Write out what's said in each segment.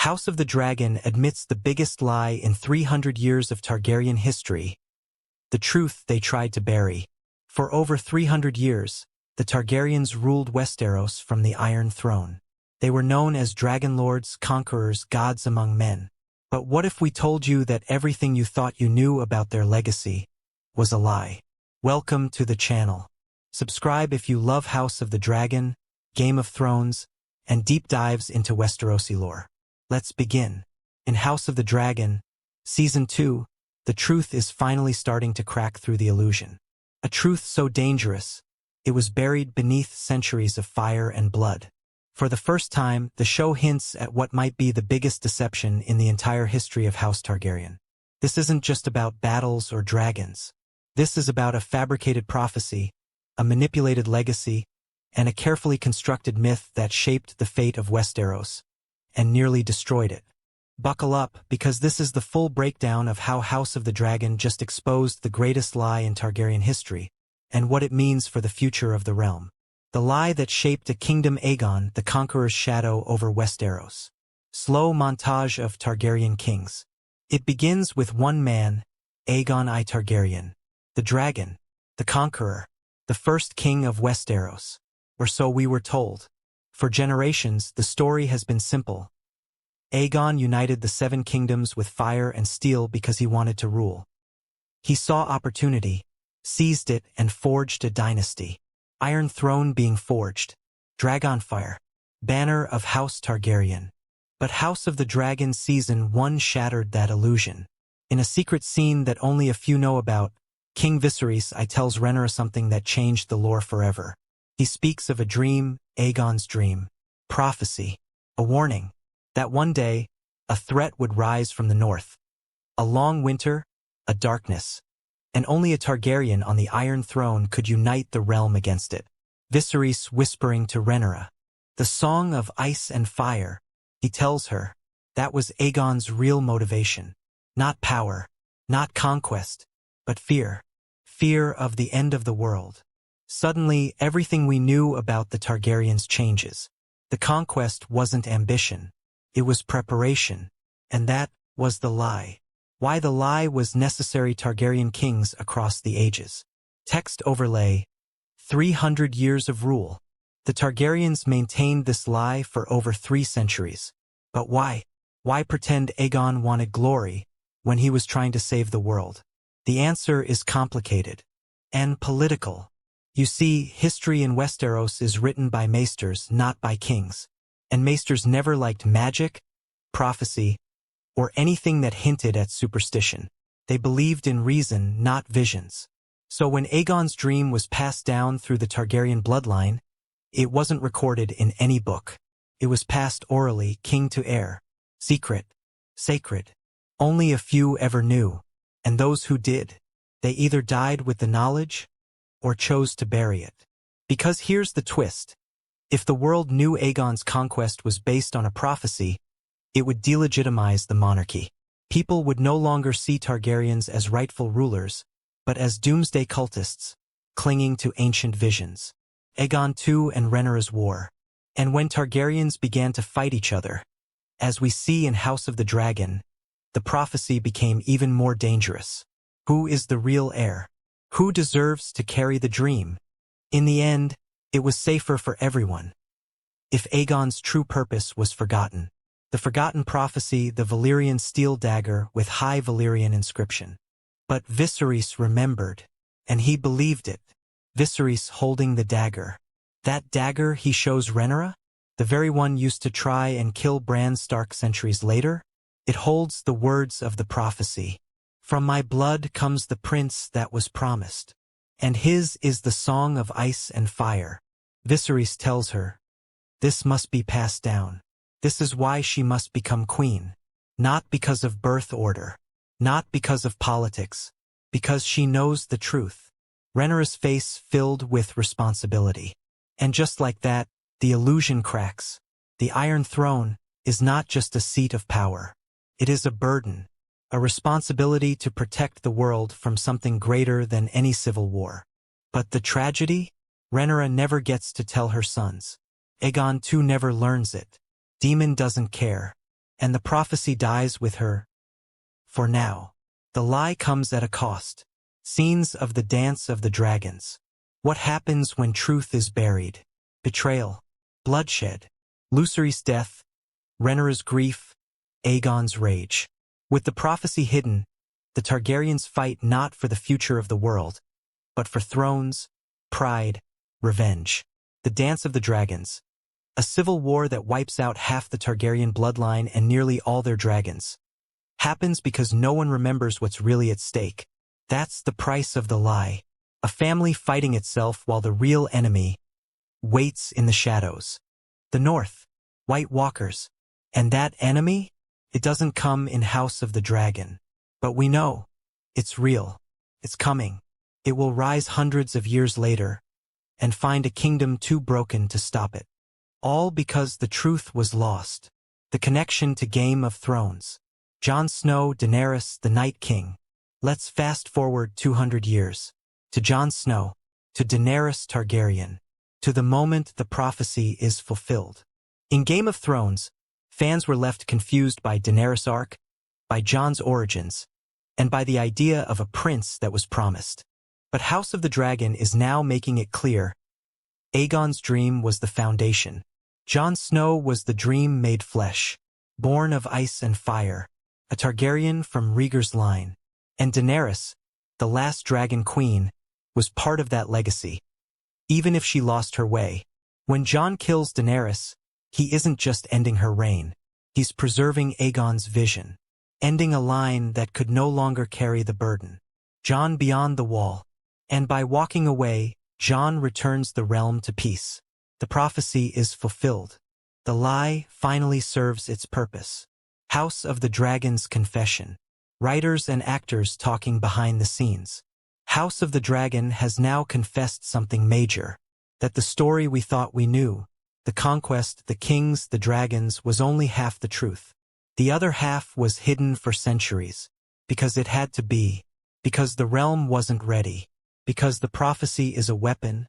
House of the Dragon admits the biggest lie in 300 years of Targaryen history, the truth they tried to bury. For over 300 years, the Targaryens ruled Westeros from the Iron Throne. They were known as dragonlords, conquerors, gods among men. But what if we told you that everything you thought you knew about their legacy was a lie? Welcome to the channel. Subscribe if you love House of the Dragon, Game of Thrones, and deep dives into Westerosi lore. Let's begin. In House of the Dragon, Season 2, the truth is finally starting to crack through the illusion. A truth so dangerous, it was buried beneath centuries of fire and blood. For the first time, the show hints at what might be the biggest deception in the entire history of House Targaryen. This isn't just about battles or dragons. This is about a fabricated prophecy, a manipulated legacy, and a carefully constructed myth that shaped the fate of Westeros and nearly destroyed it. Buckle up, because this is the full breakdown of how House of the Dragon just exposed the greatest lie in Targaryen history, and what it means for the future of the realm. The lie that shaped a kingdom, Aegon, the conqueror's shadow over Westeros. Slow montage of Targaryen kings. It begins with one man, Aegon I Targaryen, the dragon, the conqueror, the first king of Westeros. Or so we were told. For generations, the story has been simple. Aegon united the seven kingdoms with fire and steel because he wanted to rule. He saw opportunity, seized it, and forged a dynasty. Iron Throne being forged. Dragonfire. Banner of House Targaryen. But House of the Dragon Season 1 shattered that illusion. In a secret scene that only a few know about, King Viserys I tells Rhaenyra something that changed the lore forever. He speaks of a dream, Aegon's dream. Prophecy. A warning. That one day, a threat would rise from the north. A long winter, a darkness. And only a Targaryen on the Iron Throne could unite the realm against it. Viserys whispering to Rhaenyra. The Song of Ice and Fire. He tells her. That was Aegon's real motivation. Not power, not conquest, but fear. Fear of the end of the world. Suddenly, everything we knew about the Targaryens changes. The conquest wasn't ambition. It was preparation. And that was the lie. Why the lie was necessary. Targaryen kings across the ages. Text overlay. 300 years of rule. The Targaryens maintained this lie for over 3 centuries. But why? Why pretend Aegon wanted glory when he was trying to save the world? The answer is complicated and political. You see, history in Westeros is written by maesters, not by kings. And maesters never liked magic, prophecy, or anything that hinted at superstition. They believed in reason, not visions. So when Aegon's dream was passed down through the Targaryen bloodline, it wasn't recorded in any book. It was passed orally, king to heir. Secret. Sacred. Only a few ever knew. And those who did, they either died with the knowledge or chose to bury it. Because here's the twist. If the world knew Aegon's conquest was based on a prophecy, it would delegitimize the monarchy. People would no longer see Targaryens as rightful rulers, but as doomsday cultists, clinging to ancient visions. Aegon II and Rhaenyra's war. And when Targaryens began to fight each other, as we see in House of the Dragon, the prophecy became even more dangerous. Who is the real heir? Who deserves to carry the dream? In the end, it was safer for everyone. If Aegon's true purpose was forgotten. The forgotten prophecy, the Valyrian steel dagger with high Valyrian inscription. But Viserys remembered, and he believed it. Viserys holding the dagger. That dagger he shows Rhaenyra? The very one used to try and kill Bran Stark centuries later? It holds the words of the prophecy. From my blood comes the prince that was promised. And his is the Song of Ice and Fire. Viserys tells her. This must be passed down. This is why she must become queen. Not because of birth order. Not because of politics. Because she knows the truth. Rhaenyra's face filled with responsibility. And just like that, the illusion cracks. The Iron Throne is not just a seat of power. It is a burden. A responsibility to protect the world from something greater than any civil war. But the tragedy? Rhaenyra never gets to tell her sons. Aegon too never learns it. Daemon doesn't care. and the prophecy dies with her. For now, the lie comes at a cost. Scenes of the Dance of the Dragons. What happens when truth is buried? Betrayal, bloodshed, Lucery's death, Rhaenyra's grief, Aegon's rage. With the prophecy hidden, the Targaryens fight not for the future of the world, but for thrones, pride, revenge. The Dance of the Dragons. A civil war that wipes out half the Targaryen bloodline and nearly all their dragons. Happens because no one remembers what's really at stake. That's the price of the lie. A family fighting itself while the real enemy waits in the shadows. The North, White Walkers. And that enemy? It doesn't come in House of the Dragon. But we know. It's real. It's coming. It will rise hundreds of years later and find a kingdom too broken to stop it. All because the truth was lost. The connection to Game of Thrones. Jon Snow, Daenerys, the Night King. Let's fast forward 200 years. To Jon Snow. To Daenerys Targaryen. To the moment the prophecy is fulfilled. In Game of Thrones, fans were left confused by Daenerys' arc, by Jon's origins, and by the idea of a prince that was promised. But House of the Dragon is now making it clear. Aegon's dream was the foundation. Jon Snow was the dream made flesh, born of ice and fire, a Targaryen from Rhaegar's line. And Daenerys, the last dragon queen, was part of that legacy, even if she lost her way. When Jon kills Daenerys, he isn't just ending her reign. He's preserving Aegon's vision, ending a line that could no longer carry the burden. Jon beyond the wall. And by walking away, Jon returns the realm to peace. The prophecy is fulfilled. The lie finally serves its purpose. House of the Dragon's confession. Writers and actors talking behind the scenes. House of the Dragon has now confessed something major. That the story we thought we knew, the conquest, the kings, the dragons, was only half the truth. The other half was hidden for centuries. Because it had to be. Because the realm wasn't ready. Because the prophecy is a weapon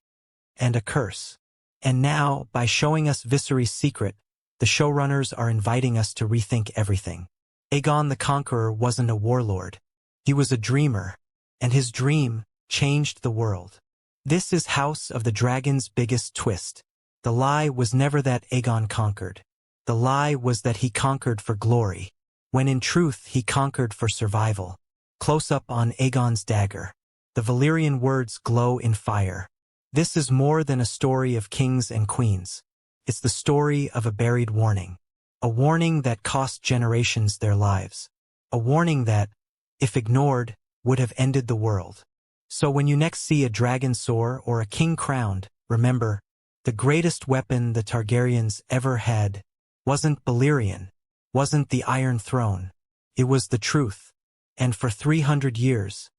and a curse. And now, by showing us Viserys' secret, the showrunners are inviting us to rethink everything. Aegon the Conqueror wasn't a warlord. He was a dreamer, and his dream changed the world. This is House of the Dragon's biggest twist. The lie was never that Aegon conquered. The lie was that he conquered for glory, when in truth he conquered for survival. Close up on Aegon's dagger. The Valyrian words glow in fire. This is more than a story of kings and queens. It's the story of a buried warning. A warning that cost generations their lives. A warning that, if ignored, would have ended the world. So when you next see a dragon soar or a king crowned, remember, the greatest weapon the Targaryens ever had wasn't Valyrian, wasn't the Iron Throne. It was the truth. And for 300 years,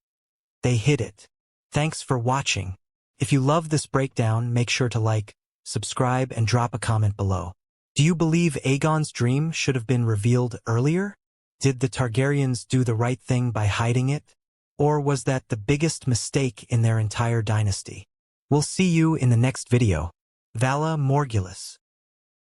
they hid it. Thanks for watching. If you love this breakdown, make sure to like, subscribe, and drop a comment below. Do you believe Aegon's dream should have been revealed earlier? Did the Targaryens do the right thing by hiding it? Or was that the biggest mistake in their entire dynasty? We'll see you in the next video. Vala Morgulis.